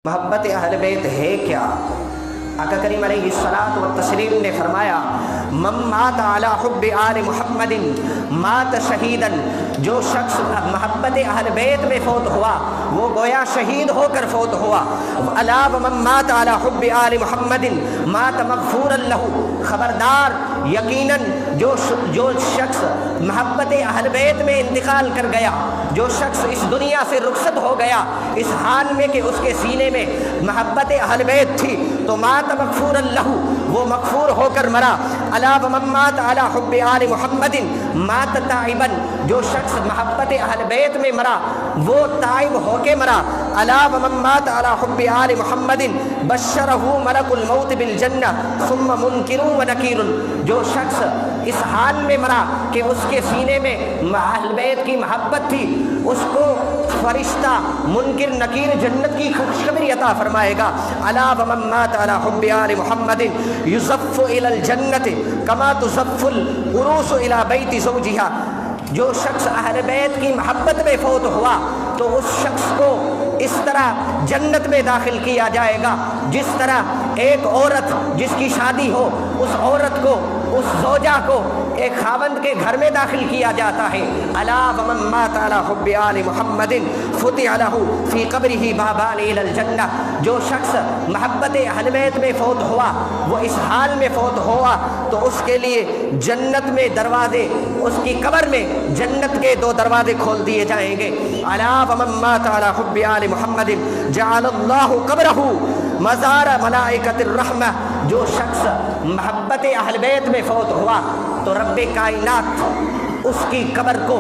محبت اہل بیت ہے کیا؟ آقا کریم علیہ الصلوۃ والتسلیم نے فرمایا من مات علی حب آل محمد مات شہیدا، جو شخص محبت اہل بیت میں فوت ہوا وہ گویا شہید ہو کر فوت ہوا۔ الا ومن مات علی حب آل محمد مات مغفورا لہ، خبردار یقیناً جو شخص محبت اہل بیت میں انتقال کر گیا، جو شخص اس دنیا سے رخصت ہو گیا اس حال میں کہ اس کے سینے میں محبت اہل بیت تھی، تو مات مغفورا لہ، وہ مغفور ہو کر مرا۔ الا ومن مات علی حب آل محمد مات تائبا، جو شخص محبت اہل بیت میں مرا وہ تائب ہو کے مرا۔ الا ومن مات علی حب آل محمد بشرہ ملک الموت بالجنہ ثم منکر ونکیر، جو شخص اس حال میں مرا کہ اس کے سینے میں اہل بیت کی محبت تھی، اس کو فرشتہ منکر نکیر جنت کی خوشخبری عطا فرمائے گا۔ الا ومن مات علی حب آل محمد یزف الی الجنۃ کما تزف العروس الی بیت زوجها، جو شخص اہل بیت کی محبت میں فوت ہوا تو اس شخص کو اس طرح جنت میں داخل کیا جائے گا جس طرح ایک عورت جس کی شادی ہو اس عورت کو، اس زوجہ کو ایک خاوند کے گھر میں داخل کیا جاتا ہے۔ الا ومن مات علی حب آل محمد فتح لہ فی قبرہ بابان الی الجنہ، جو شخص محبت اہل بیت میں فوت ہوا وہ اس حال میں فوت ہوا تو اس کے لیے جنت میں دروازے، اس کی قبر میں جنت کے 2 دروازے کھول دیے جائیں گے۔ الا ومن مات علی حب آل محمد جعل اللہ قبرہ مزار ملائکۃ الرحمہ، جو شخص محبت اہل بیت میں فوت ہوا تو رب کائنات اس کی قبر کو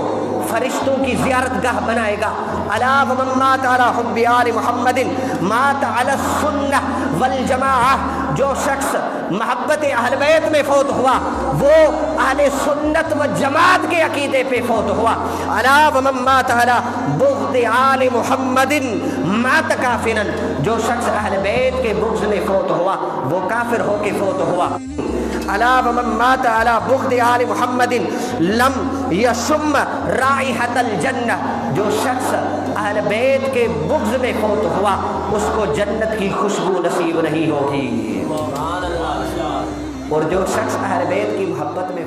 فرشتوں کی زیارت گاہ بنائے گا۔ الا ومن مات علی حب آل محمد مات علی السنہ والجماعہ، جو شخص محبت اہل بیت میں فوت ہوا وہ اہل سنت و جماعت کے عقیدے پہ فوت ہوا۔ الا ومن مات علی بغض آل محمد مات کافرا، جو شخص اہل بیت کے بغض میں فوت ہوا وہ کافر ہو کے فوت ہوا۔ الا ومن مات علی بغض آل محمد لم یشم رائحۃ الجنہ، جو شخص اہل بیت کے بغض میں فوت ہوا اس کو جنت کی خوشبو نصیب نہیں ہوگی۔ اور جو شخص اہل بیت کی محبت میں